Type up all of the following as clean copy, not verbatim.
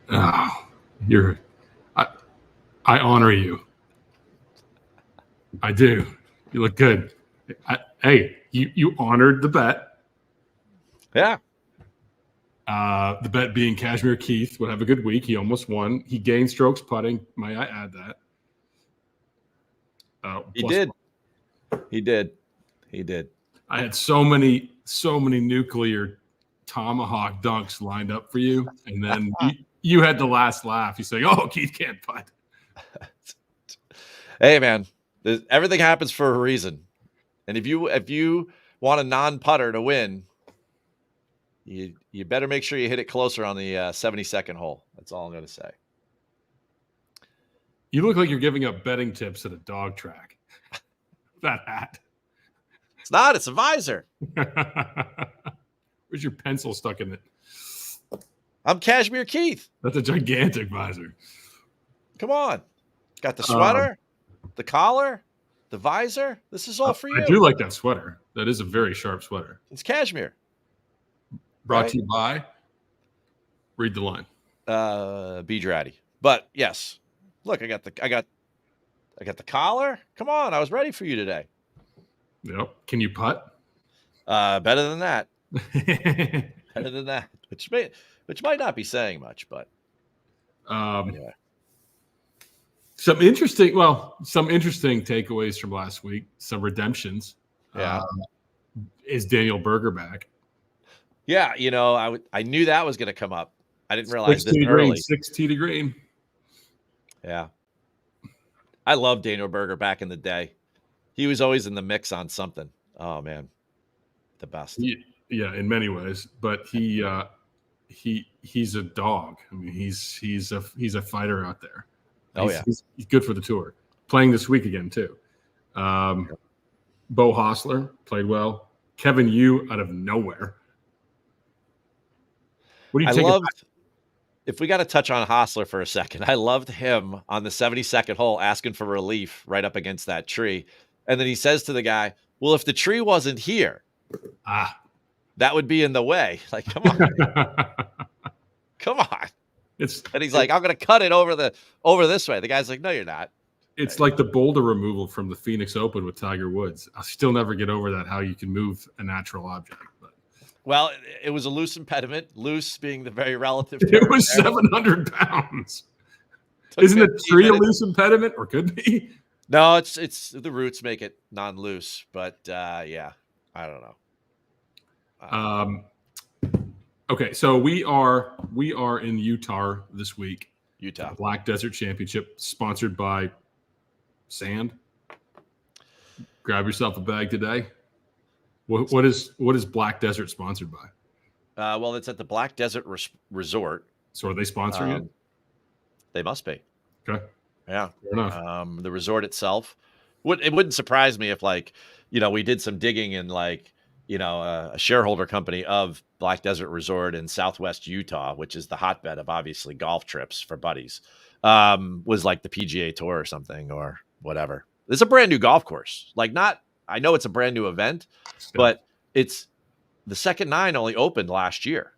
Oh, you're. I, I honor you. I do. You look good. Hey, you honored the bet. Yeah. The bet being Kashmir Keith would have a good week. He almost won. He gained strokes putting. May I add that? He did. He did. He did. I had so many nuclear tomahawk dunks lined up for you, and then you had the last laugh. You say, "Oh, Keith can't putt." Hey, man, everything happens for a reason, and if you want a non-putter to win, you better make sure you hit it closer on the 72nd hole. That's all I'm going to say. You look like you're giving up betting tips at a dog track. That hat. It's not. It's a visor. Where's your pencil stuck in it? I'm Kashmir Keith. That's a gigantic visor. Come on. Got the sweater, the collar, the visor. This is all for you. I do like that sweater. That is a very sharp sweater. It's cashmere. Brought to you by. Read the line. Be Dratty. But yes, look, I got the collar. Come on, I was ready for you today. Yep. Can you putt? Better than that. Better than that. Which might not be saying much, but anyway. Some interesting takeaways from last week. Some redemptions. Yeah. Is Daniel Berger back? Yeah, I knew that was going to come up. I didn't realize this early. 6 tee to green. Yeah. I loved Daniel Berger back in the day. He was always in the mix on something. Oh man, the best. Yeah, in many ways, but he's a dog. I mean, he's a fighter out there. He's good for the tour. Playing this week again too. Bo Hostler played well. Kevin Yu out of nowhere. What do you think? If we got to touch on Hostler for a second, I loved him on the 72nd hole asking for relief right up against that tree. And then he says to the guy, well, if the tree wasn't here, that would be in the way. Like, come on. Come on. And he's like, I'm going to cut it over this way. The guy's like, no, you're not. It's like the boulder removal from the Phoenix Open with Tiger Woods. I'll still never get over that, how you can move a natural object. Well, it was a loose impediment, loose being the very relative term. It was 700 pounds. Isn't a tree a loose impediment, or could be? No, it's the roots make it non-loose, but yeah, I don't know. Okay, so we are in Utah this week. Utah Black Desert Championship, sponsored by Sand. Grab yourself a bag today. What is Black Desert sponsored by? Well, it's at the Black Desert Resort. So are they sponsoring it? They must be. Okay. Yeah. Fair enough. The resort itself. It wouldn't surprise me if, we did some digging in, a shareholder company of Black Desert Resort in Southwest Utah, which is the hotbed of obviously golf trips for buddies, was like the PGA Tour or something or whatever. It's a brand new golf course. I know it's a brand new event, but it's the second 9 only opened last year.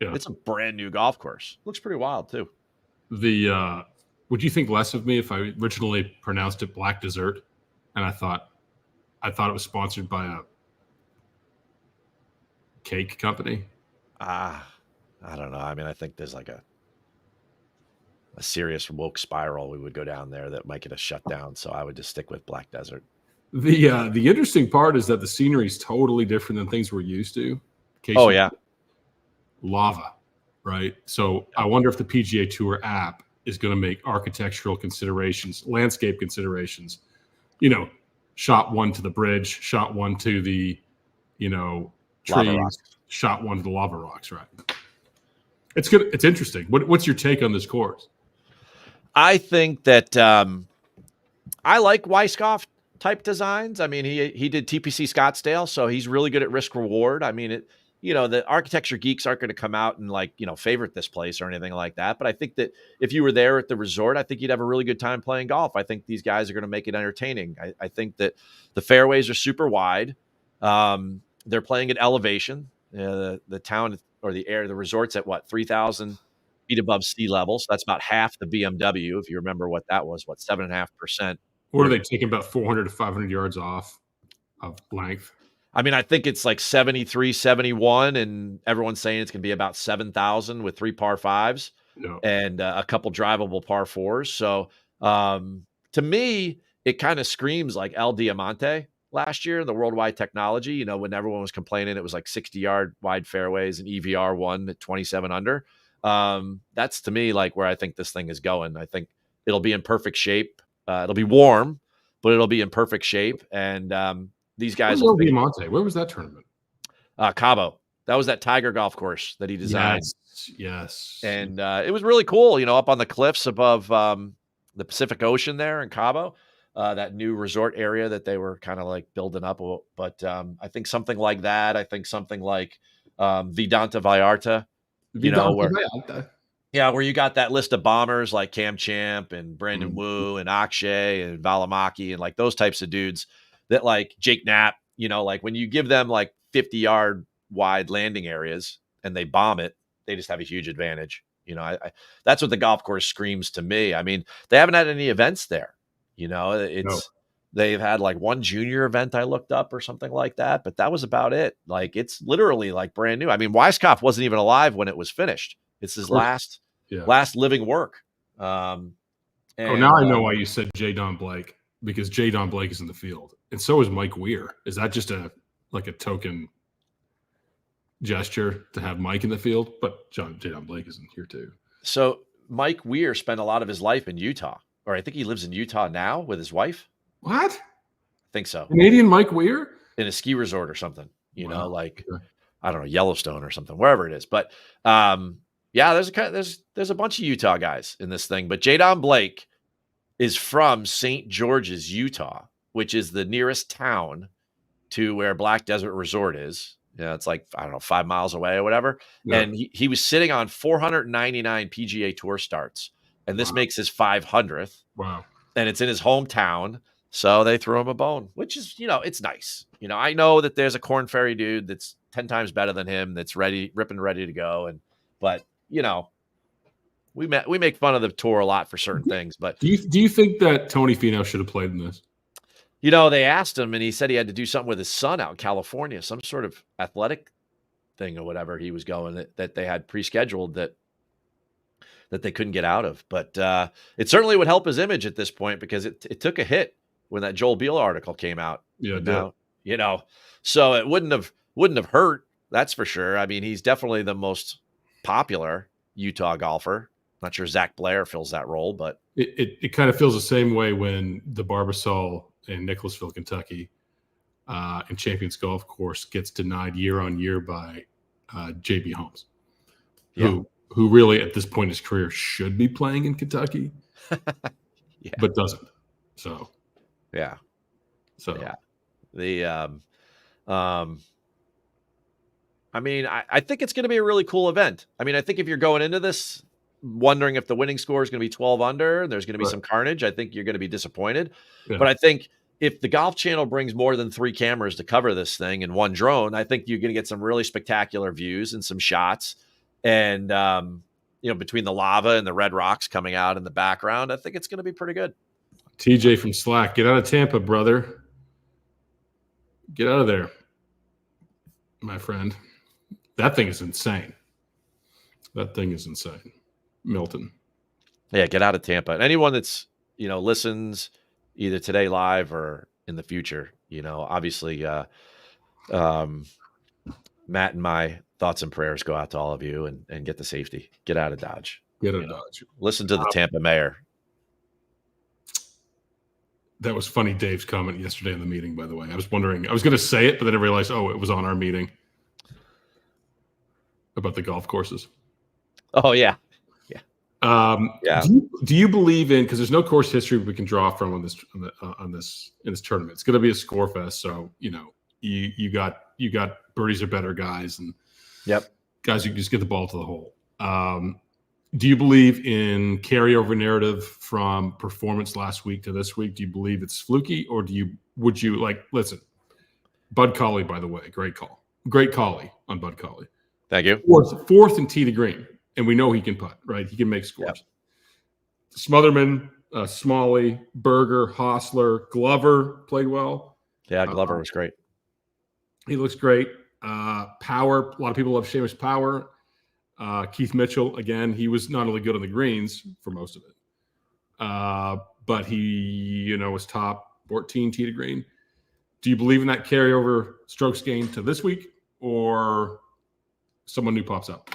Yeah. It's a brand new golf course. Looks pretty wild too. Would you think less of me if I originally pronounced it Black Dessert, and I thought it was sponsored by a cake company? I don't know. I mean, I think there's like a serious woke spiral we would go down there that might get us shut down. So I would just stick with Black Desert. The interesting part is that the scenery is totally different than things we're used to. Yeah. Lava, right? So I wonder if the PGA Tour app is going to make architectural considerations, landscape considerations, shot 1 to the bridge, shot 1 to the, trees, shot 1 to the lava rocks, right? It's good. It's interesting. What's your take on this course? I think that I like Weisskopf type designs. I mean, he did TPC Scottsdale, so he's really good at risk reward. I mean, the architecture geeks aren't going to come out and favorite this place or anything like that. But I think that if you were there at the resort, I think you'd have a really good time playing golf. I think these guys are going to make it entertaining. I think that the fairways are super wide. They're playing at elevation. The town or the resort's at 3,000 feet above sea level. So that's about half the BMW. If you remember what that was, 7.5%. What are they taking about 400 to 500 yards off of length? I mean, I think it's like 73, 71, and everyone's saying it's going to be about 7,000 with 3 par 5s and a couple drivable par 4s. So to me, it kind of screams like El Diamante last year in the Worldwide Technology. You know, when everyone was complaining it was like 60-yard wide fairways and EVR won at 27 under. That's to me like where I think this thing is going. I think it'll be in perfect shape. It'll be warm, but it'll be in perfect shape. And these guys. Where was that tournament? Cabo. That was that Tiger golf course that he designed. Yes. And it was really cool, you know, up on the cliffs above the Pacific Ocean there in Cabo, that new resort area that they were kind of like building up. But I think something like that. I think something like Vidanta Vallarta, you know, where you got that list of bombers like Cam Champ and Brandon Wu and Akshay and Valimaki and like those types of dudes that like Jake Knapp, you know, like when you give them like 50-yard wide landing areas and they bomb it, they just have a huge advantage. You know, that's what the golf course screams to me. I mean, they haven't had any events there. You know, they've had like one junior event I looked up or something like that, but that was about it. Like it's literally like brand new. I mean, Weiskopf wasn't even alive when it was finished. It's his last living work. Now I know why you said J. Don Blake, because J. Don Blake is in the field, and so is Mike Weir. Is that just a token gesture to have Mike in the field? But J. Don Blake isn't here too. So Mike Weir spent a lot of his life in Utah, or I think he lives in Utah now with his wife. What? I think so. Canadian Mike Weir in a ski resort or something. You know, like I don't know, Yellowstone or something, wherever it is. But there's a bunch of Utah guys in this thing. But J. Don Blake is from St. George's, Utah, which is the nearest town to where Black Desert Resort is. Yeah, it's like, I don't know, 5 miles away or whatever. Yeah. And he was sitting on 499 PGA Tour starts. And this makes his 500th. Wow. And it's in his hometown. So they threw him a bone, which is, you know, it's nice. You know, I know that there's a Corn Ferry dude that's 10 times better than him, that's ready to go. But, you know, we make fun of the tour a lot for certain things. But do you think that Tony Finau should have played in this? You know, they asked him, and he said he had to do something with his son out in California, some sort of athletic thing or whatever he was going that they had pre-scheduled that they couldn't get out of. But it certainly would help his image at this point, because it took a hit when that Joel Beal article came out. Yeah, now, you know, so it wouldn't have hurt. That's for sure. I mean, he's definitely the most popular Utah golfer. Not sure Zach Blair fills that role, but it kind of feels the same way when the Barbasol in Nicholasville, Kentucky, and Champions Golf Course gets denied year on year by JB Holmes, who really at this point in his career should be playing in Kentucky, but doesn't. So I mean, I think it's going to be a really cool event. I mean, I think if you're going into this wondering if the winning score is going to be 12 under and there's going to be some carnage, I think you're going to be disappointed. Yeah. But I think if the Golf Channel brings more than 3 cameras to cover this thing and 1 drone, I think you're going to get some really spectacular views and some shots. And, you know, between the lava and the red rocks coming out in the background, I think it's going to be pretty good. TJ from Slack, get out of Tampa, brother. Get out of there, my friend. That thing is insane. Milton. Yeah, get out of Tampa. And anyone that's, you know, listens either today live or in the future, you know, obviously Matt and my thoughts and prayers go out to all of you, and get the safety. Get out of Dodge. Get out of Dodge. Listen to the Tampa mayor. That was funny, Dave's comment yesterday in the meeting, by the way. I was wondering, I was going to say it, but then I realized, it was on our meeting about the golf courses. Oh, yeah. Do you believe in, because there's no course history we can draw from in this tournament. It's going to be a score fest, so you know you got birdies are better guys, and guys who just get the ball to the hole. Do you believe in carryover narrative from performance last week to this week? Do you believe it's fluky, or would you listen? Bud Cauley, by the way, great call on Bud Cauley. Thank you. Fourth and tee to green. and we know he can putt, right? He can make Yep. scores. Smotherman, Smalley, Berger, Hostler, Glover played well. Yeah, Glover was great. He looks great. Power, a lot of people love Seamus Power. Keith Mitchell, again, he was not only good on the greens for most of it, but he, was top 14 tee to green. Do you believe in that carryover strokes gain to this week, or someone new pops up?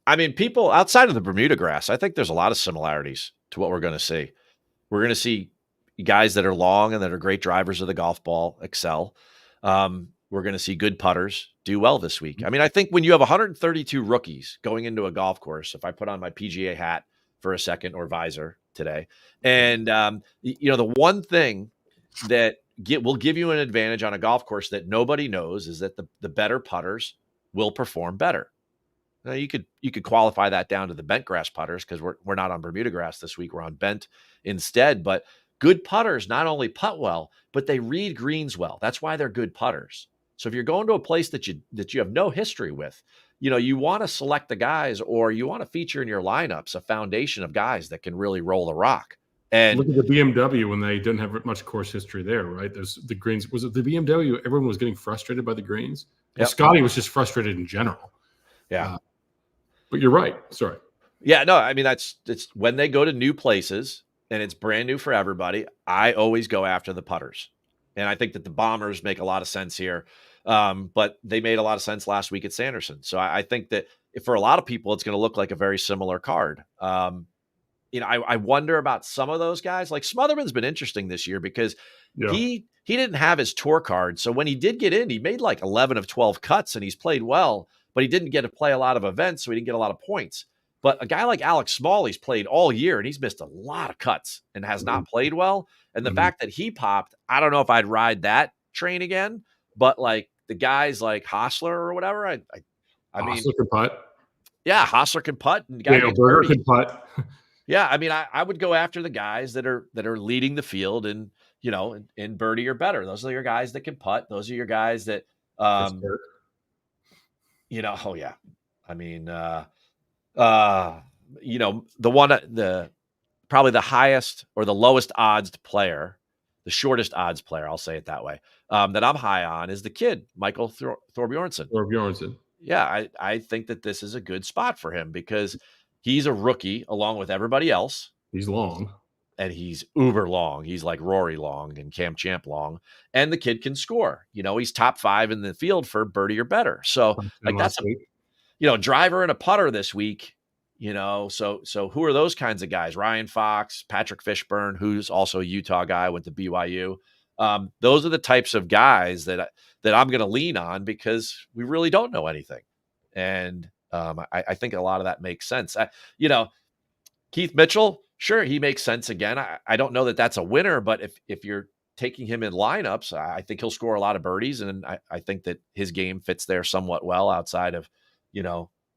I mean, people outside of the Bermuda grass, I think there's a lot of similarities to what we're going to see. We're going to see guys that are long and that are great drivers of the golf ball excel. We're going to see good putters do well this week. I mean, I think when you have 132 rookies going into a golf course, if I put on my PGA hat for a second, or visor today, and the one thing that will give you an advantage on a golf course that nobody knows is that the better putters will perform better. Now, you could qualify that down to the bent grass putters, because we're not on Bermuda grass this week. We're on bent instead. But good putters not only putt well, but they read greens well. That's why they're good putters. So if you're going to a place that you have no history with, you want to select the guys, or you want to feature in your lineups a foundation of guys that can really roll the rock. And look at the BMW when they didn't have much course history there, right? There's the greens. Was it the BMW? Everyone was getting frustrated by the greens. Well, Scotty was just frustrated in general. Yeah. But you're right. Sorry. Yeah, no, I mean, it's when they go to new places and it's brand new for everybody, I always go after the putters. And I think that the Bombers make a lot of sense here. But they made a lot of sense last week at Sanderson. So I think that for a lot of people, it's going to look like a very similar card. I wonder about some of those guys. Like Smotherman's been interesting this year because he didn't have his tour card. So when he did get in, he made like 11 of 12 cuts and he's played well, but he didn't get to play a lot of events, so he didn't get a lot of points. But a guy like Alex Smalley's played all year and he's missed a lot of cuts and has not played well. And the fact that he popped, I don't know if I'd ride that train again, but like the guys like Hostler or whatever, I mean, Hostler can putt. Yeah, Hostler can putt, and Berger can putt. Yeah, I mean, I would go after the guys that are leading the field and in birdie or better. Those are your guys that can putt. Those are your guys that oh yeah. I mean, probably the highest or the lowest odds player, the shortest odds player, I'll say it that way, that I'm high on is the kid, Michael Thorbjornsen. Yeah, I think that this is a good spot for him because he's a rookie along with everybody else. He's long. And he's uber long. He's like Rory long and Cam Champ long. And the kid can score. He's top 5 in the field for birdie or better. So like that's a driver and a putter this week. So who are those kinds of guys? Ryan Fox, Patrick Fishburne, who's also a Utah guy, went to BYU. Those are the types of guys that I'm going to lean on because we really don't know anything. And I think a lot of that makes sense. Keith Mitchell, sure, he makes sense again. I don't know that that's a winner, but if you're taking him in lineups, I think he'll score a lot of birdies. And I think that his game fits there somewhat well outside of,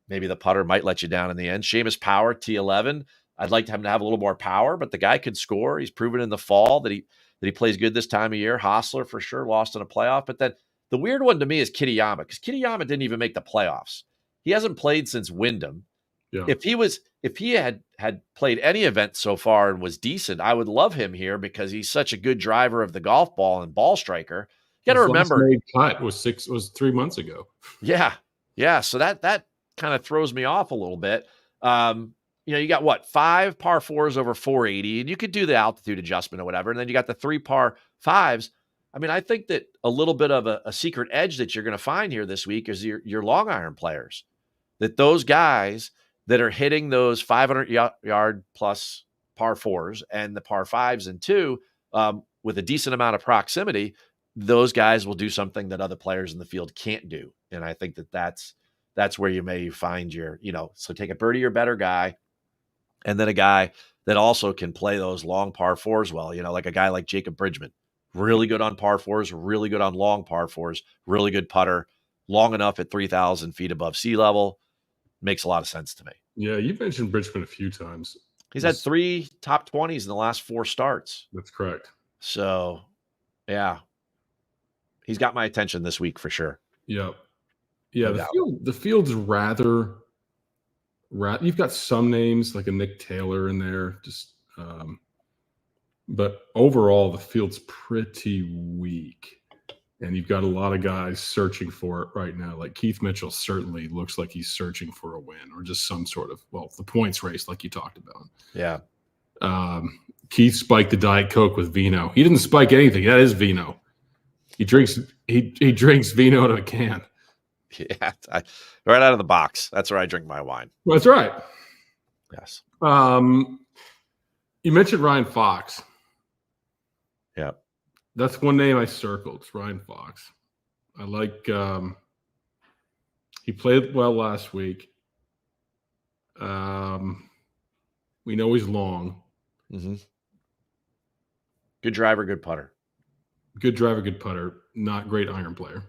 maybe the putter might let you down in the end. Seamus Power, T11. I'd like him to have a little more power, but the guy could score. He's proven in the fall that he plays good this time of year. Hostler for sure lost in a playoff. But then the weird one to me is Kitayama, because Kitayama didn't even make the playoffs. He hasn't played since Wyndham. Yeah. If he had played any event so far and was decent, I would love him here because he's such a good driver of the golf ball and ball striker. You got to remember, his last made cut was 3 months ago. Yeah. So that kind of throws me off a little bit. You got 5 par 4s over 480, and you could do the altitude adjustment or whatever. And then you got the 3 par 5s. I mean, I think that a little bit of a secret edge that you're going to find here this week is your long iron players. That those guys that are hitting those 500 yard plus par 4s and the par 5s and 2 with a decent amount of proximity, those guys will do something that other players in the field can't do. And I think that that's where you may find so take a birdie or better guy, and then a guy that also can play those long par 4s well, like a guy like Jacob Bridgman, really good on par 4s, really good on long par 4s, really good putter, long enough at 3,000 feet above sea level. Makes a lot of sense to me. Yeah, you've mentioned Bridgman a few times. He's had 3 top 20s in the last 4 starts. That's correct. So, yeah. He's got my attention this week for sure. Yep. Yeah, the field's rather You've got some names like a Nick Taylor in there, but overall the field's pretty weak, and you've got a lot of guys searching for it right now. Like Keith Mitchell certainly looks like he's searching for a win or just some sort of the points race, like you talked about. Yeah. Keith spiked the Diet Coke with vino. He didn't spike anything. That is vino. He drinks vino out of a can. Yeah, right out of the box. That's where I drink my wine. Well, that's right. Yes. You mentioned Ryan Fox. Yeah. That's one name I circled. It's Ryan Fox. I like he played well last week. We know he's long. Mm-hmm. Good driver, good putter. Good driver, good putter. Not great iron player.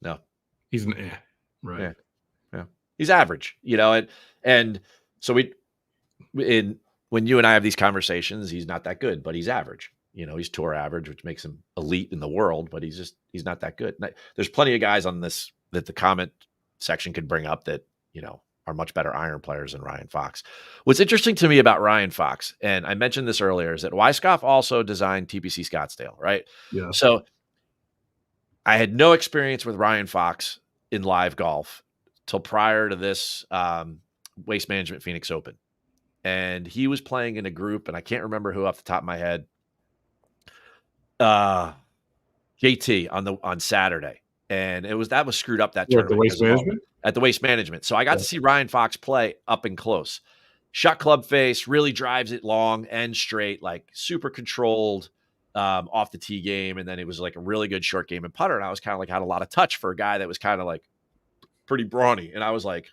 No. He's an right? Yeah. He's average, and so when you and I have these conversations, he's not that good, but he's average. He's tour average, which makes him elite in the world, but he's not that good. There's plenty of guys on this that the comment section could bring up that, are much better iron players than Ryan Fox. What's interesting to me about Ryan Fox, and I mentioned this earlier, is that Weiskopf also designed TPC Scottsdale, right? Yeah. So I had no experience with Ryan Fox in live golf till prior to this Waste Management Phoenix Open. And he was playing in a group, and I can't remember who off the top of my head. JT on Saturday. And that was screwed up that tournament. At the Waste Management? At the Waste Management. So I got to see Ryan Fox play up and close. Shot club face, really drives it long and straight, like super controlled off the tee game. And then it was like a really good short game and putter. And I was kind of like, had a lot of touch for a guy that was kind of like pretty brawny. And I was like,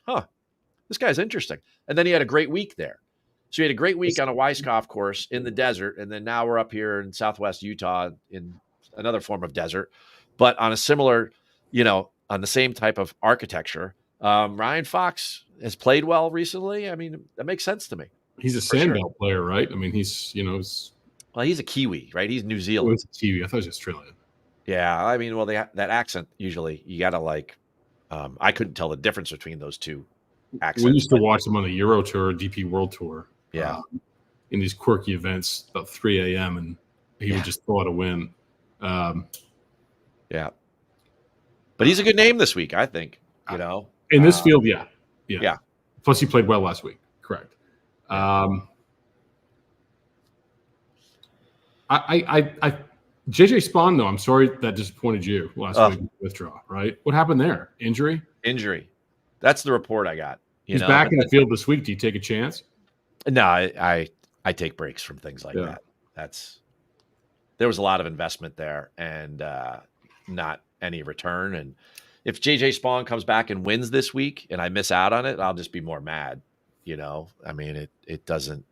this guy's interesting. And then he had a great week there. So he had a great week on a Weiskopf course in the desert. And then now we're up here in Southwest Utah in another form of desert, but on a similar, on the same type of architecture. Ryan Fox has played well recently. I mean, that makes sense to me. He's a Sandbelt player, right? I mean, he's he's a Kiwi, right? He's New Zealand. Oh, he's a Kiwi. I thought he was Australian. Yeah. I mean, that accent, usually you got to I couldn't tell the difference between those two accents. We used to watch him on the Euro Tour, DP World Tour. Yeah. In these quirky events about 3 a.m. and he would just pull out a win. Yeah. But he's a good name this week, I think, In this field, yeah. Plus he played well last week. Correct. JJ Spawn, though, I'm sorry that disappointed you last week withdraw, right? What happened there? Injury. That's the report I got. He's back in the field this week. Do you take a chance? No, I take breaks from things like that. There was a lot of investment there and not any return. And if JJ Spawn comes back and wins this week and I miss out on it, I'll just be more mad. I mean, it doesn't,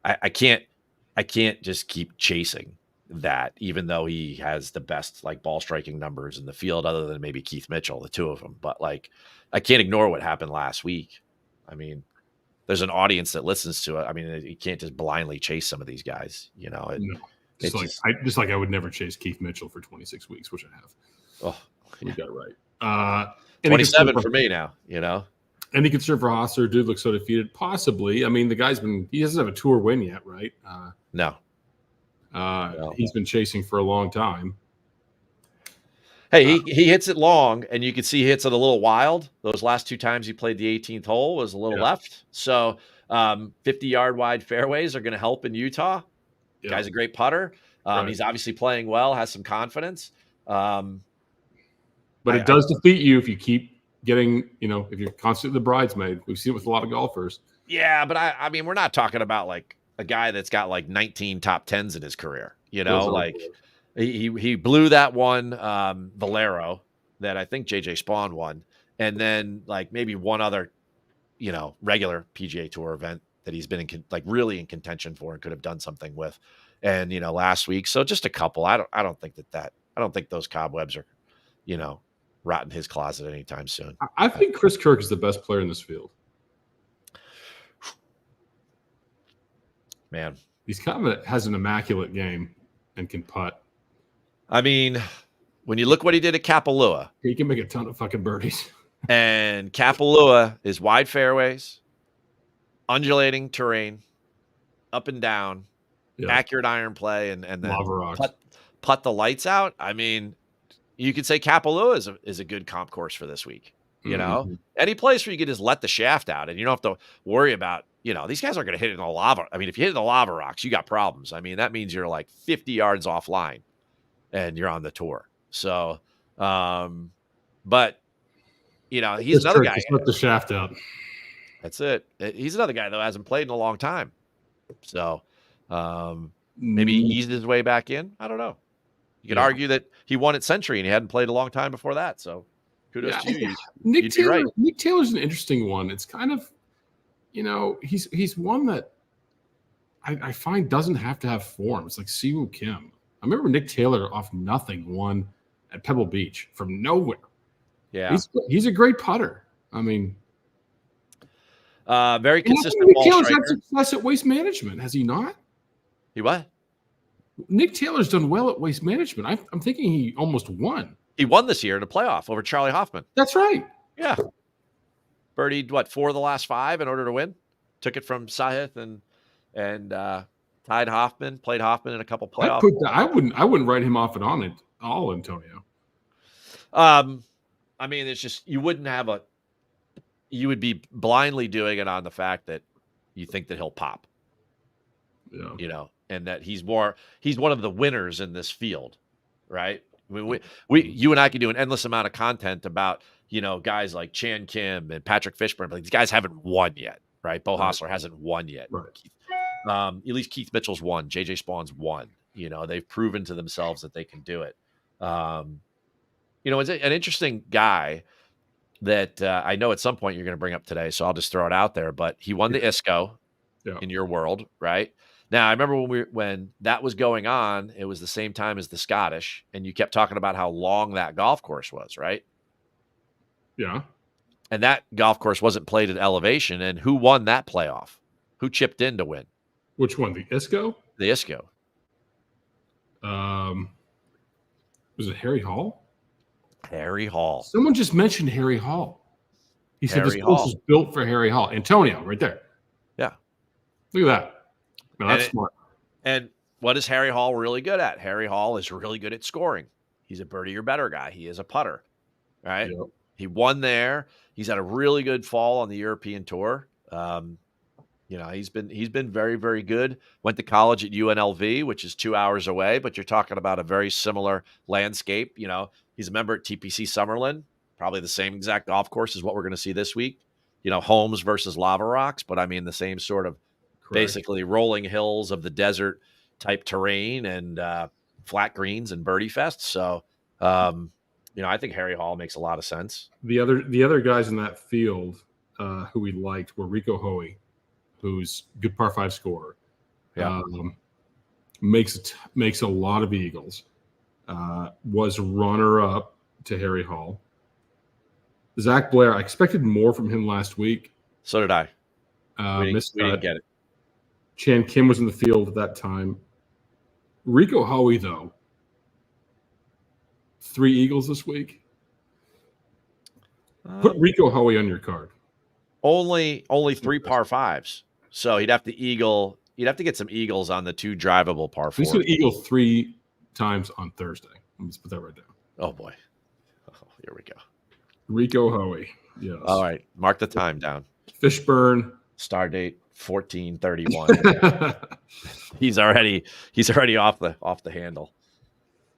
I can't just keep chasing that, even though he has the best ball striking numbers in the field, other than maybe Keith Mitchell, the two of them. But I can't ignore what happened last week. I mean, there's an audience that listens to it. I mean, you can't just blindly chase some of these guys, No. Just like I would never chase Keith Mitchell for 26 weeks, which I have. Oh, you got it right. 27 for me now, Any concern for Hosser? Dude looks so defeated. Possibly. I mean, the guy's he doesn't have a tour win yet, right? No. He's been chasing for a long time. Hey, he hits it long, and you can see he hits it a little wild. Those last two times he played the 18th hole was a little left. So 50-yard wide fairways are going to help in Utah. Yeah. Guy's a great putter. Right. He's obviously playing well, has some confidence. But it does defeat you if you keep getting, if you're constantly the bridesmaid. We've seen it with a lot of golfers. Yeah, but I mean, we're not talking about a guy that's got 19 top 10s in his career. He blew that one Valero that I think JJ Spawn won, and then maybe one other, regular PGA Tour event that he's been in really in contention for and could have done something with, and last week. So just a couple. I don't think those cobwebs are, rotting his closet anytime soon. I think Chris Kirk is the best player in this field. Man, he's has an immaculate game and can putt. I mean, when you look what he did at he can make a ton of fucking birdies. And Kapalua is wide fairways, undulating terrain, up and down, Yeah. accurate iron play, and then Lava rocks. putt the lights out. I mean, you could say Kapalua is a good comp course for this week. You know, Mhm. any place where you can just let the shaft out and you don't have to worry about, these guys aren't going to hit it in the lava. I mean, if you hit it in the lava rocks, you got problems. I mean, that means you're like 50 yards offline and you're on the tour. So, but he's Just another trick, guy. just let the shaft out. That's it. He's another guy, though, hasn't played in a long time. So maybe he eased his way back in. I don't know. You could argue that he won at Century and he hadn't played a long time before that. So kudos to you. Nick You'd be Taylor. right. Nick Taylor's an interesting one. It's kind of, he's one that I find doesn't have to have form. It's like Siwoo Kim. I remember Nick Taylor off nothing won at Pebble Beach from nowhere. Yeah, he's a great putter. I mean, very consistent Nick ball Taylor's striker. had success at Waste Management, has he not? He what? Nick Taylor's done well at Waste Management. I'm thinking he almost won. He won this year in a playoff over Charlie Hoffman. That's right. Yeah. Birdied 4 of the last 5 in order to win. Took it from Sahith and tied Hoffman. Played Hoffman in a couple playoffs. I wouldn't write him off at all, Antonio. I mean, it's just you would be blindly doing it on the fact that you think that he'll pop. Yeah. And that he's one of the winners in this field, right? I mean, you and I could do an endless amount of content about, guys like Chan Kim and Patrick Fishburne, but these guys haven't won yet, right? Bo Hostler hasn't won yet. Right. At least Keith Mitchell's won. JJ Spawn's won. They've proven to themselves that they can do it. It's an interesting guy that I know at some point you're going to bring up today, so I'll just throw it out there. But he won the ISCO in your world, right? Now, I remember when that was going on, it was the same time as the Scottish, and you kept talking about how long that golf course was, right? Yeah. And that golf course wasn't played at elevation. And who won that playoff? Who chipped in to win? Which one? The ISCO? The ISCO. Was it Harry Hall? Harry Hall. Someone just mentioned Harry Hall. He said this Harry course Hall. was built for Harry Hall. Antonio, right there. Yeah. Look at that. No, that's smart. And what is Harry Hall really good at? Harry Hall is really good at scoring. He's a birdie or better guy. He is a putter, right? Yep. He won there. He's had a really good fall on the European Tour. He's been very, very good. Went to college at UNLV, which is 2 hours away, but you're talking about a very similar landscape. He's a member at TPC Summerlin, probably the same exact golf course as what we're going to see this week. Homes versus Lava Rocks, but I mean the same sort of basically rolling hills of the desert type terrain and flat greens and birdie fests. So, I think Harry Hall makes a lot of sense. The other guys in that field who we liked were Rico Hoey, who's good par 5 scorer. Yeah. Makes a lot of eagles. Was runner up to Harry Hall. Zach Blair, I expected more from him last week. So did I. We didn't get it. Chan Kim was in the field at that time. Rico Hoey, though, 3 eagles this week. Put Rico Hoey on your card. Only 3 par 5s. So he'd have to get some eagles on the 2 drivable par 4s. He's going to eagle 3 times on Thursday. Let's put that right down. Oh boy. Oh, here we go. Rico Hoey. Yes. All right. Mark the time down. Fishburne. Star date 14/31. He's already off the handle.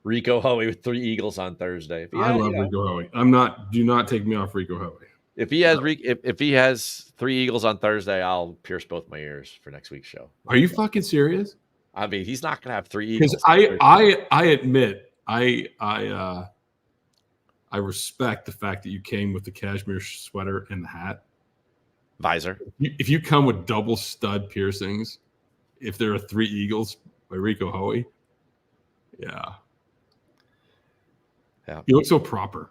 Rico Hoey with 3 eagles on Thursday. I love Rico Hoey. Do not take me off Rico Hoey. If he has 3 eagles on Thursday, I'll pierce both my ears for next week's show. Are you fucking serious? I mean, he's not going to have 3 eagles. Because I admit I respect the fact that you came with the cashmere sweater and the hat. Visor. If you come with double stud piercings, if there are 3 eagles by Rico Hoey, yeah. You look so proper.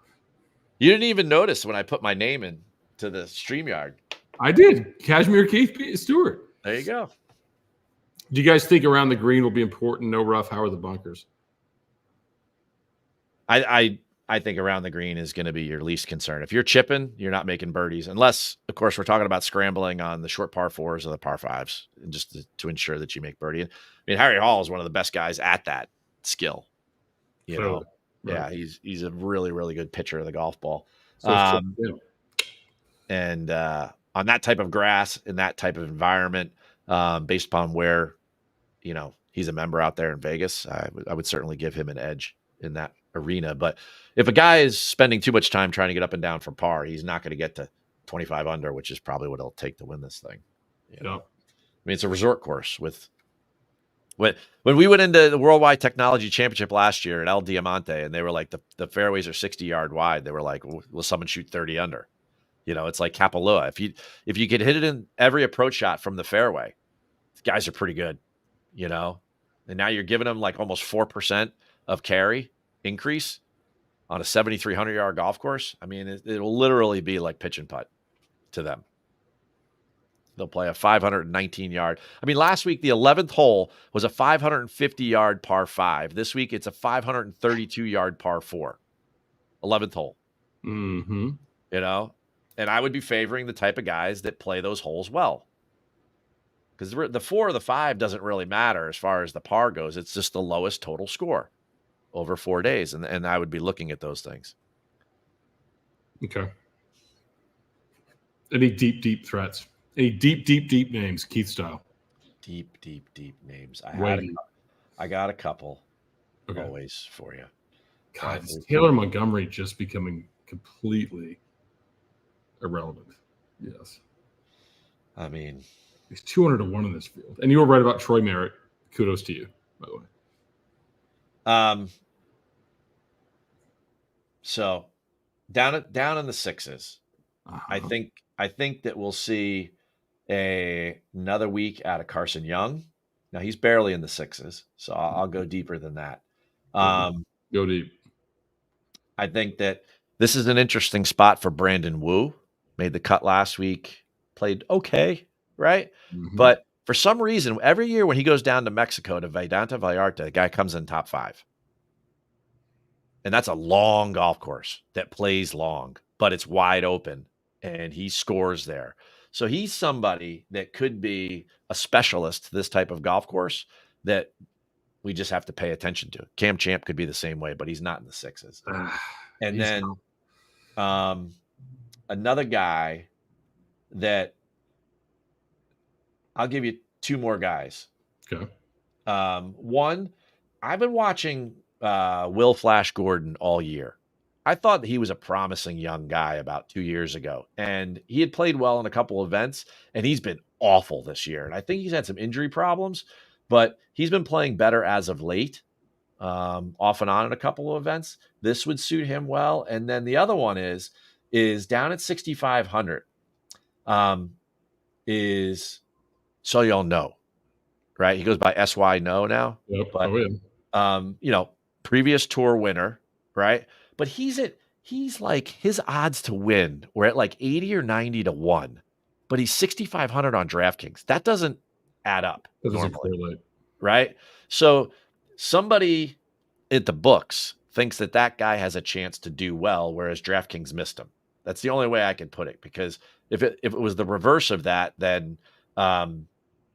You didn't even notice when I put my name in to the StreamYard. I did. Cashmere Keith Stewart. There you go. Do you guys think around the green will be important? No rough. How are the bunkers? I I think around the green is going to be your least concern. If you're chipping, you're not making birdies, unless, of course, we're talking about scrambling on the short par fours or the par fives, just to ensure that you make birdie. I mean, Harry Hall is one of the best guys at that skill. You know, Right. yeah, he's a really, really good pitcher of the golf ball. So And on that type of grass, in that type of environment, based upon where, he's a member out there in Vegas, I would certainly give him an edge in that arena. But if a guy is spending too much time trying to get up and down for par, he's not going to get to 25 under, which is probably what it'll take to win this thing. I mean, it's a resort course when we went into the Worldwide Technology Championship last year at El Diamante, and they were like, the fairways are 60-yard wide. They were like, will someone shoot 30 under? It's like Kapalua. If you could hit it in every approach shot from the fairway, the guys are pretty good, And now you're giving them like almost 4% of carry increase on a 7,300-yard golf course. I mean, it'll literally be like pitch and putt to them. They'll play a 519-yard. I mean, last week, the 11th hole was a 550-yard par 5. This week, it's a 532-yard par 4. 11th hole. Mm-hmm. And I would be favoring the type of guys that play those holes well. Because the 4 or the 5 doesn't really matter as far as the par goes. It's just the lowest total score over 4 days. And I would be looking at those things. Okay. Any deep threats? Any deep names, Keith style? Deep names. I got a couple always for you. God, is Taylor Montgomery just becoming completely irrelevant? Yes. I mean, he's 200-1 in this field. And you were right about Troy Merritt. Kudos to you, by the way. So down in the sixes, I think that we'll see another week out of Carson Young. Now he's barely in the sixes, so I'll go deeper than that. Go deep. I think that this is an interesting spot for Brandon Wu. Made the cut last week, played okay, right? Mm-hmm. But for some reason, every year when he goes down to Mexico to Vedanta Vallarta, the guy comes in top 5. And that's a long golf course that plays long, but it's wide open, and he scores there. So he's somebody that could be a specialist to this type of golf course that we just have to pay attention to. Cam Champ could be the same way, but he's not in the sixes. And then another guy that I'll give you 2 more guys. Okay. One, I've been watching Will Flash Gordon all year. I thought that he was a promising young guy about 2 years ago, and he had played well in a couple events, and he's been awful this year. And I think he's had some injury problems, but he's been playing better as of late, off and on in a couple of events. This would suit him well. And then the other one is down at 6,500. Is So Y'all Know, right? He goes by SY No now. Yep. But previous tour winner, right? But he's like, his odds to win were at like 80 or 90 to 1, but he's 6,500 on DraftKings. That doesn't add up normally, right? So somebody at the books thinks that guy has a chance to do well, whereas DraftKings missed him. That's the only way I can put it, because if it was the reverse of that, then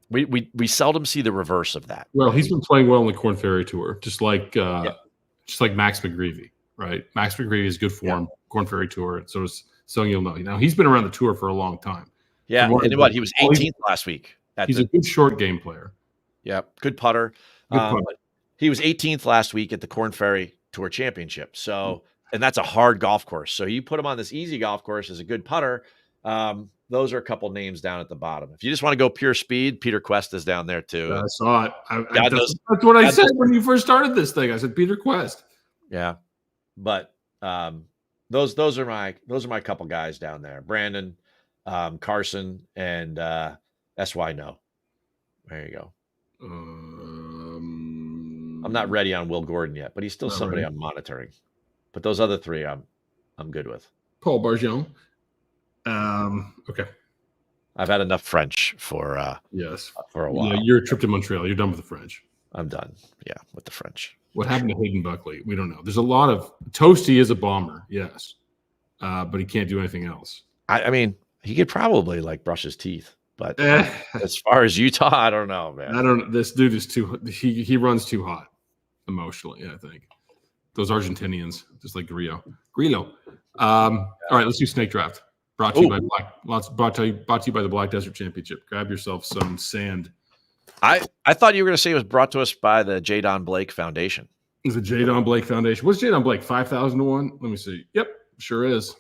we seldom see the reverse of that. Well, he's been playing well on the Korn Ferry Tour, just like Max McGreevy, right? Max McGreevy is good form, Korn Ferry Tour. So is So You'll Know. Now he's been around the tour for a long time. Yeah, and what, he was 18th last week. He's a good short game player. Yeah, good putter. He was 18th last week at the Korn Ferry Tour Championship. So, and that's a hard golf course. So you put him on this easy golf course as a good putter. Those are a couple names down at the bottom. If you just want to go pure speed, Peter Quest is down there too. I saw it. That's what I said when you first started this thing. I said Peter Quest. Yeah, but those are my couple guys down there. Brandon, Carson, and SY No. There you go. I'm not ready on Will Gordon yet, but he's still somebody I'm monitoring. But those other 3, I'm good with. Paul Barjon. Okay. I've had enough French for yes for a while. Yeah, your trip to Montreal. You're done with the French. I'm done. Yeah, with the French. What happened to Hayden Buckley? We don't know. There's a lot of Toasty is a bomber, yes, but he can't do anything else. I mean, he could probably like brush his teeth, but as far as Utah, I don't know, man. I don't. This dude is too. He runs too hot emotionally. I think those Argentinians, just like Grillo. All right, let's do snake draft. Brought to you by brought to you by the Black Desert Championship. Grab yourself some sand. I thought you were going to say it was brought to us by the J. Don Blake Foundation. Is the J. Don Blake Foundation? What's J. Don Blake? 5,000 to 1? Let me see. Yep, sure is.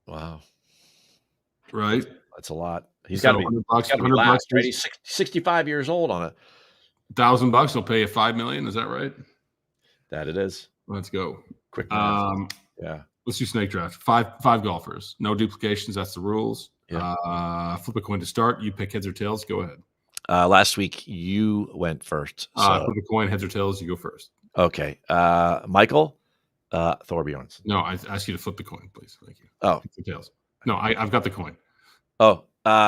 Wow. Right. That's a lot. He's got to be $100 bucks, right? He's 65 years old on it. $1,000 will pay you $5 million. Is that right? That it is. Let's go. Quick math. Yeah. Let's do snake draft. Five golfers. No duplications. That's the rules. Yeah. Flip a coin to start. You pick heads or tails. Go ahead. Last week you went first. So. Flip a coin, heads or tails. You go first. Okay. Michael Thorbjorns. No, I ask you to flip the coin, please. Thank you. Oh, heads or tails. No, I've got the coin. Oh,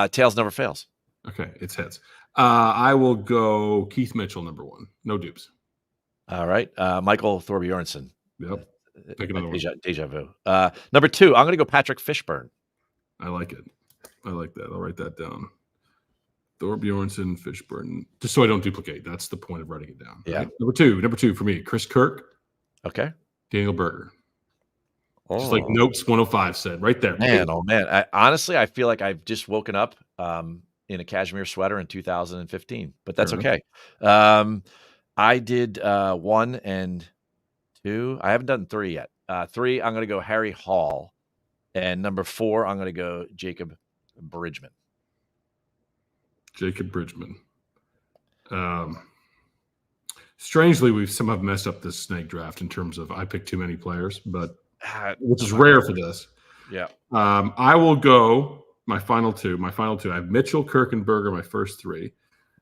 tails never fails. Okay, it's heads. I will go Keith Mitchell, number 1. No dupes. All right. Michael Thorbjornsen. Yep. Pick another one. Deja vu. Number 2, I'm going to go Patrick Fishburne. I like it. I like that. I'll write that down. Thorbjornsen, Fishburne. Just so I don't duplicate. That's the point of writing it down. Yeah. Right? Number two for me, Chris Kirk. Okay. Daniel Berger. Just like Notes 105 said, right there. Man, oh man. Honestly, I feel like I've just woken up in a cashmere sweater in 2015, but that's okay. I did 1 and 2. I haven't done 3 yet. 3, I'm going to go Harry Hall. And number 4, I'm going to go Jacob Bridgman. Strangely, we've somehow messed up this snake draft in terms of I picked too many players, but which is rare for this. Yeah. I will go my final two. I have Mitchell, Kirk, and Berger, my first 3.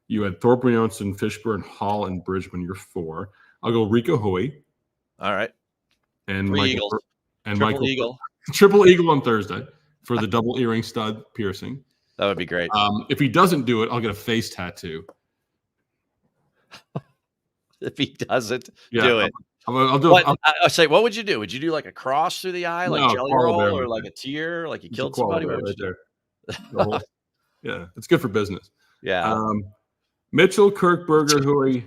You had Thorbjornsen, Fishburne, Hall, and Bridgman, your 4. I'll go Rico Hui. All right. And 3 Eagles. And Triple Michael Eagle. Triple Eagle on Thursday for the double earring stud piercing. That would be great. If he doesn't do it, I'll get a face tattoo. If he doesn't do it. I'll do it. I'll say, what would you do? Would you do like a cross through the eye, like jelly roll, or like a tear, like you killed somebody? What would you do? Yeah, it's good for business. Yeah. Mitchell, Kirk, Berger, Hui.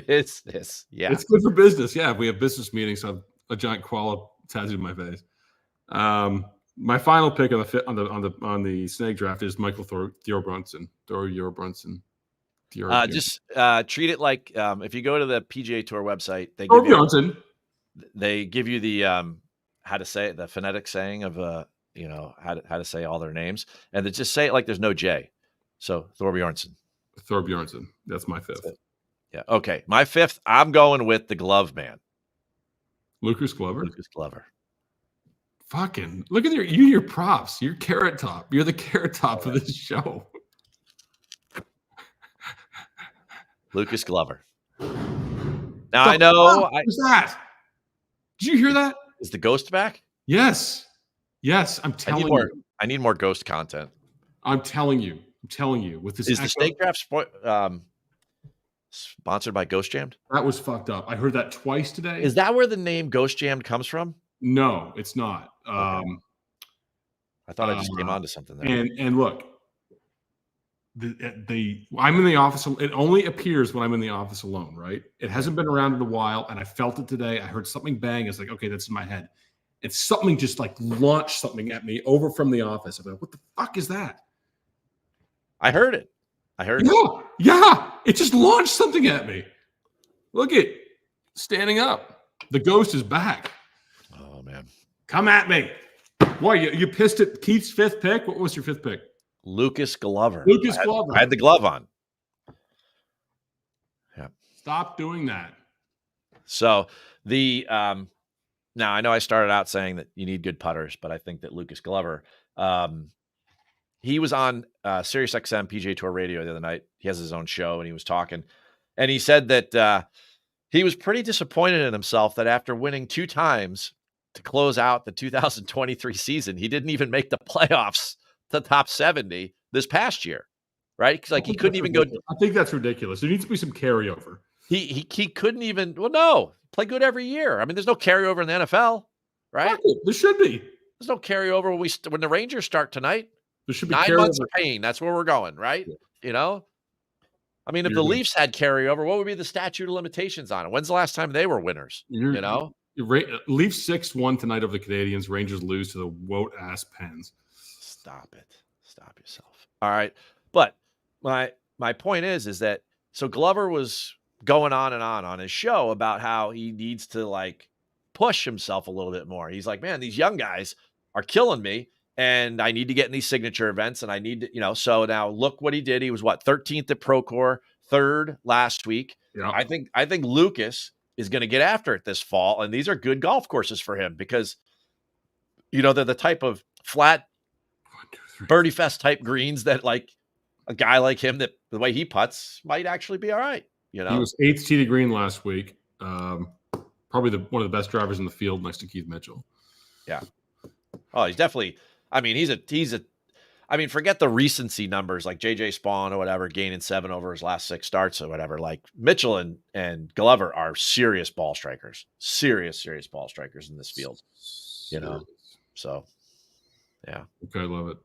Business. Yeah. It's good for business. Yeah. If we have business meetings, I have a giant koala tattooed in my face. My final pick on the snake draft is Michael Thorbjornsen. Just treat it like if you go to the PGA Tour website, they give you the how to say it, the phonetic saying of how to say all their names, and they just say it like there's no J. So Thorbjornsen. That's my 5th. Yeah. Okay. My 5th, I'm going with the glove man. Lucas Glover. Fucking look at your props. You're Carrot Top. You're the Carrot Top of this show. Lucas Glover. Now I know. What was that? Did you hear that? Is the ghost back? Yes. I'm telling you. I need more ghost content. I'm telling you. With this, is the snake draft sponsored by Ghost Jammed? That was fucked up. I heard that twice today. Is that where the name Ghost Jammed comes from? No, it's not. Okay. I thought I just came onto something there. And look, I'm in the office. It only appears when I'm in the office alone, right? It hasn't been around in a while, and I felt it today. I heard something bang. It's like, okay, that's in my head. It's something just like launched something at me over from the office. I'm like, what the fuck is that? I heard it. Yeah. It just launched something at me. Look at standing up. The ghost is back. Oh man, come at me. Why you pissed at Keith's 5th pick? What was your 5th pick? Lucas Glover. I had the glove on. Yeah. Stop doing that. So the now I know I started out saying that you need good putters, but I think that Lucas Glover, he was on Sirius XM PGA Tour Radio the other night. He has his own show, and he was talking, and he said that he was pretty disappointed in himself that after winning 2 times to close out the 2023 season, he didn't even make the playoffs, the top 70 this past year. right? Because like he couldn't even go. I think that's ridiculous. There needs to be some carryover. He couldn't even. Well, no, play good every year. I mean, there's no carryover in the NFL, right? There should be. There's no carryover when the Rangers start tonight. There should be 9 months of pain. That's where we're going, right? Yeah. You know. I mean, if the Leafs had carryover, what would be the statute of limitations on it? When's the last time they were winners? You know, Leafs 6-1 tonight over the Canadians. Rangers lose to the woat-ass Pens. Stop it. Stop yourself. All right. But my point is that so Glover was going on and on his show about how he needs to like push himself a little bit more. He's like, man, these young guys are killing me. And I need to get in these signature events, and I need to, so now look what he did. He was 13th at Procore, 3rd last week. Yeah. I think Lucas is going to get after it this fall, and these are good golf courses for him because, they're the type of flat birdie fest type greens that like a guy like him that the way he putts might actually be all right. He was 8th tee to green last week. Probably one of the best drivers in the field next to Keith Mitchell. Yeah. Oh, he's definitely. I mean, forget the recency numbers like JJ Spawn or whatever, gaining 7 over his last 6 starts or whatever. Like Mitchell and Glover are serious ball strikers, serious ball strikers in this field, So, yeah. Okay, I love it.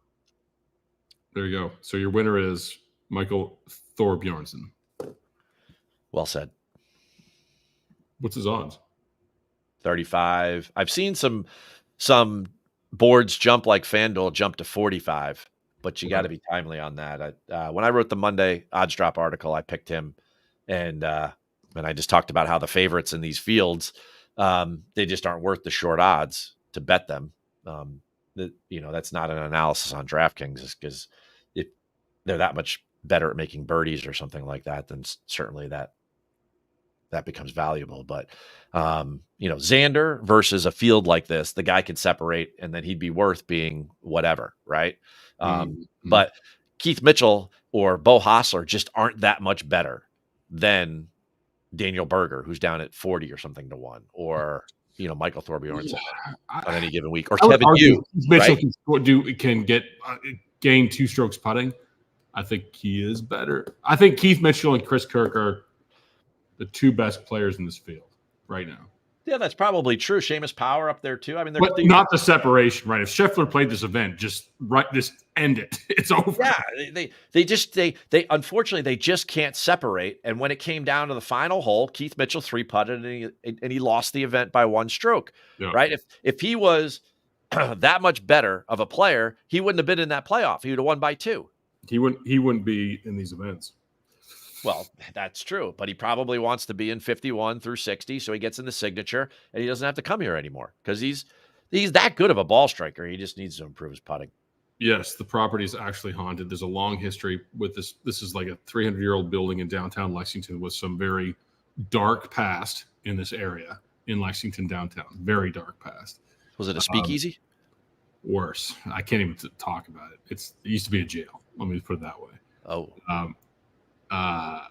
There you go. So your winner is Michael Thorbjornsen. Well said. What's his odds? 35. I've seen some boards jump like FanDuel jump to 45, but you got to be timely on that. When I wrote the Monday odds drop article, I picked him, and I just talked about how the favorites in these fields, they just aren't worth the short odds to bet them. That's not an analysis on DraftKings because if they're that much better at making birdies or something like that, then certainly that becomes valuable. But, Xander versus a field like this, the guy could separate and then he'd be worth being whatever. Right. But Keith Mitchell or Bo Hossler just aren't that much better than Daniel Berger, who's down at 40 or something to 1, or, Michael Thorbjornsen on any given week, or Kevin Yu. Mitchell can gain 2 strokes putting. I think he is better. I think Keith Mitchell and Chris Kirk are the 2 best players in this field right now. Yeah, that's probably true. Seamus Power up there too. I mean, but not the separation, right? If Scheffler played this event, just end it. It's over. Yeah, they unfortunately they just can't separate. And when it came down to the final hole, Keith Mitchell 3-putted and he lost the event by 1 stroke. Yeah. Right? If he was that much better of a player, he wouldn't have been in that playoff. He would have won by 2. He wouldn't be in these events. Well, that's true, but he probably wants to be in 51 through 60, so he gets in the signature, and he doesn't have to come here anymore because he's that good of a ball striker. He just needs to improve his putting. Yes, the property is actually haunted. There's a long history with this. This is like a 300-year-old building in downtown Lexington with some very dark past in this area in Lexington downtown. Very dark past. Was it a speakeasy? Worse. I can't even talk about it. It used to be a jail. Let me put it that way. Oh. I'll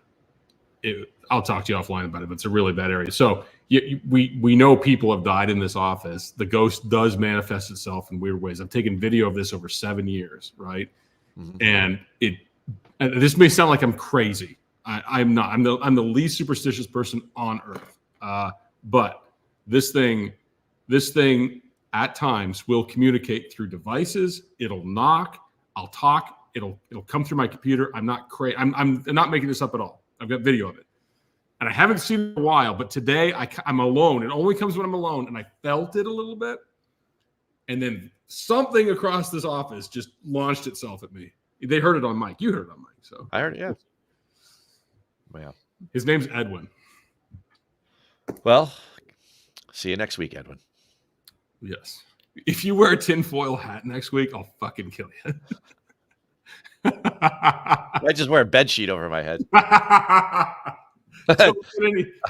talk to you offline about it, but it's a really bad area. So we know people have died in this office. The ghost does manifest itself in weird ways. I've taken video of this over 7 years, right? Mm-hmm. And this may sound like I'm crazy. I'm not. I'm the least superstitious person on earth. But this thing at times will communicate through devices. It'll knock. I'll talk. It'll come through my computer. I'm not crazy. I'm not making this up at all. I've got video of it. And I haven't seen it in a while, but today I'm alone. It only comes when I'm alone, and I felt it a little bit. And then something across this office just launched itself at me. They heard it on mic. You heard it on mic. So I heard it, yeah. Well, his name's Edwin. Well, see you next week, Edwin. Yes. If you wear a tinfoil hat next week, I'll fucking kill you. I just wear a bed sheet over my head.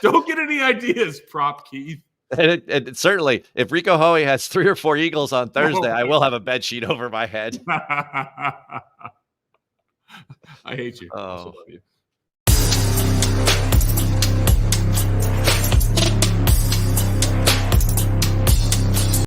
Don't get any ideas, Prop Keith. And certainly, if Rico Hoey has 3 or 4 eagles on Thursday, I will have a bed sheet over my head. I hate you. Oh. I also love you.